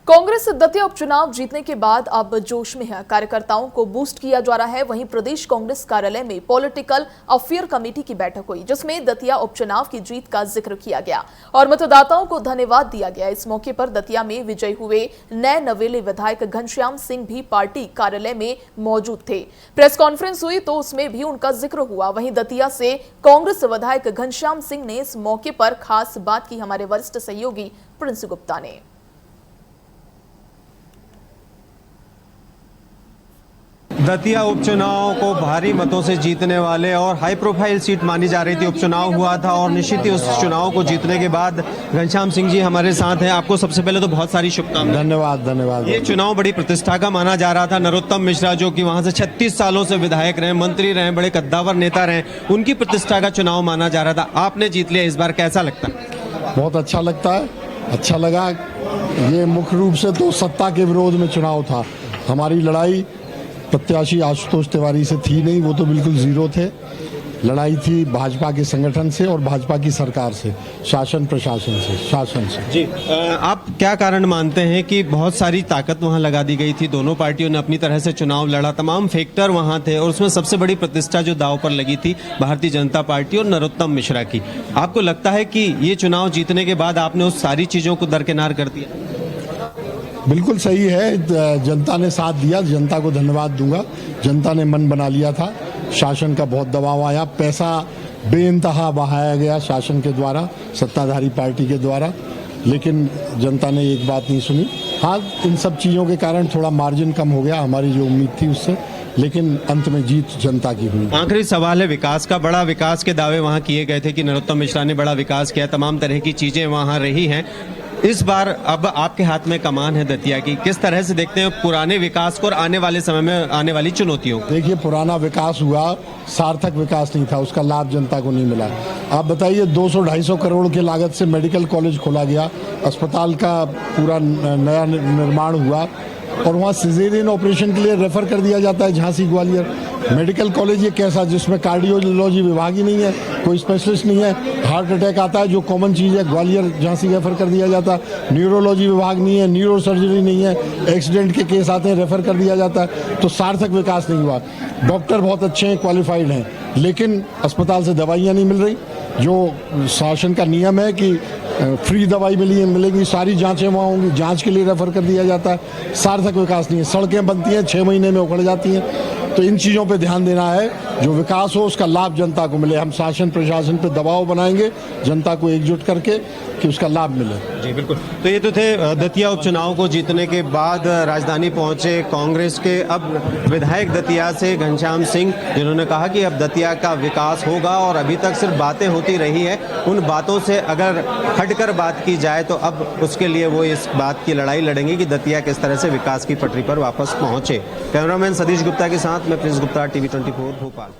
कांग्रेस दतिया उपचुनाव जीतने के बाद अब जोश में है। कार्यकर्ताओं को बूस्ट किया जा रहा है। वहीं प्रदेश कांग्रेस कार्यालय में पॉलिटिकल अफेयर कमेटी की बैठक हुई, जिसमें दतिया उपचुनाव की जीत का जिक्र किया गया और मतदाताओं को धन्यवाद दिया गया। इस मौके पर दतिया में विजयी हुए नए नवेले विधायक घनश्याम सिंह भी पार्टी कार्यालय में मौजूद थे। प्रेस कॉन्फ्रेंस हुई तो उसमें भी उनका जिक्र हुआ। वहीं दतिया से कांग्रेस विधायक घनश्याम सिंह ने इस मौके पर खास बात की हमारे वरिष्ठ सहयोगी प्रिंस गुप्ता ने। दतिया उपचुनाव को भारी मतों से जीतने वाले और हाई प्रोफाइल सीट मानी जा रही थी। उपचुनाव हुआ था और निश्चित ही उस चुनाव को जीतने के बाद घनश्याम सिंह जी हमारे साथ हैं। आपको सबसे पहले तो बहुत सारी शुभकामनाएं। धन्यवाद। ये चुनाव बड़ी प्रतिष्ठा का माना जा रहा था। नरोत्तम मिश्रा जो कि वहां से 36 सालों से विधायक रहे, मंत्री रहे, बड़े कद्दावर नेता रहे, उनकी प्रतिष्ठा का चुनाव माना जा रहा था। आपने जीत लिया, इस बार कैसा लगता है? बहुत अच्छा लगता है, अच्छा लगा। ये मुख्य रूप से तो सत्ता के विरोध में चुनाव था। हमारी लड़ाई प्रत्याशी आशुतोष तिवारी से थी नहीं, वो तो बिल्कुल जीरो थे। लड़ाई थी भाजपा के संगठन से और भाजपा की सरकार से, शासन से। जी, आप क्या कारण मानते हैं कि बहुत सारी ताकत वहां लगा दी गई थी? दोनों पार्टियों ने अपनी तरह से चुनाव लड़ा, तमाम फैक्टर वहां थे और उसमें सबसे बड़ी प्रतिष्ठा जो दांव पर लगी थी भारतीय जनता पार्टी और नरोत्तम मिश्रा की। आपको लगता है कि ये चुनाव जीतने के बाद आपने उस सारी चीजों को दरकिनार कर दिया? बिल्कुल सही है, जनता ने साथ दिया, जनता को धन्यवाद दूंगा। जनता ने मन बना लिया था, शासन का बहुत दबाव आया, पैसा बेइंतहा बहाया गया शासन के द्वारा, सत्ताधारी पार्टी के द्वारा, लेकिन जनता ने एक बात नहीं सुनी। हाँ, इन सब चीज़ों के कारण थोड़ा मार्जिन कम हो गया, हमारी जो उम्मीद थी उससे, लेकिन अंत में जीत जनता की हुई। आखिरी सवाल है विकास का। बड़ा विकास के दावे वहां किए गए थे कि नरोत्तम मिश्रा ने बड़ा विकास किया, तमाम तरह की चीजें वहां रही हैं। इस बार अब आपके हाथ में कमान है दतिया की, किस तरह से देखते हैं पुराने विकास को और आने वाले समय में आने वाली चुनौतियों को? देखिए, पुराना विकास हुआ, सार्थक विकास नहीं था, उसका लाभ जनता को नहीं मिला। आप बताइए, 200-250 करोड़ की लागत से मेडिकल कॉलेज खोला गया, अस्पताल का पूरा नया निर्माण हुआ और वहाँ सिजेरियन ऑपरेशन के लिए रेफर कर दिया जाता है झांसी ग्वालियर। मेडिकल कॉलेज ये कैसा, जिसमें कार्डियोलॉजी विभाग ही नहीं है, कोई स्पेशलिस्ट नहीं है। हार्ट अटैक आता है जो कॉमन चीज़ है, ग्वालियर झांसी रेफर कर दिया जाता है। न्यूरोलॉजी विभाग नहीं है, न्यूरो सर्जरी नहीं है, एक्सीडेंट के केस आते हैं रेफर कर दिया जाता है। तो सार्थक विकास नहीं हुआ। डॉक्टर बहुत अच्छे हैं, क्वालिफाइड हैं, लेकिन अस्पताल से दवाइयाँ नहीं मिल रही। जो शासन का नियम है कि फ्री दवाई मिलेगी, सारी जांचें वहाँ होंगी, जांच के लिए रेफर कर दिया जाता है। सार्थक विकास नहीं है। सड़कें बनती हैं, 6 महीने में उखड़ जाती हैं। तो इन चीज़ों पे ध्यान देना है, जो विकास हो उसका लाभ जनता को मिले। हम शासन प्रशासन पे दबाव बनाएंगे जनता को एकजुट करके कि उसका लाभ मिले। जी बिल्कुल। तो ये तो थे दतिया उपचुनाव को जीतने के बाद राजधानी पहुंचे कांग्रेस के अब विधायक दतिया से घनश्याम सिंह, जिन्होंने कहा कि अब दतिया का विकास होगा और अभी तक सिर्फ बातें होती रही है। उन बातों से अगर हटकर बात की जाए तो अब उसके लिए वो इस बात की लड़ाई लड़ेंगे कि दतिया किस तरह से विकास की पटरी पर वापस पहुंचे। कैमरामैन सतीश गुप्ता के साथ मैं प्रिंस गुप्ता, TV 24 भोपाल।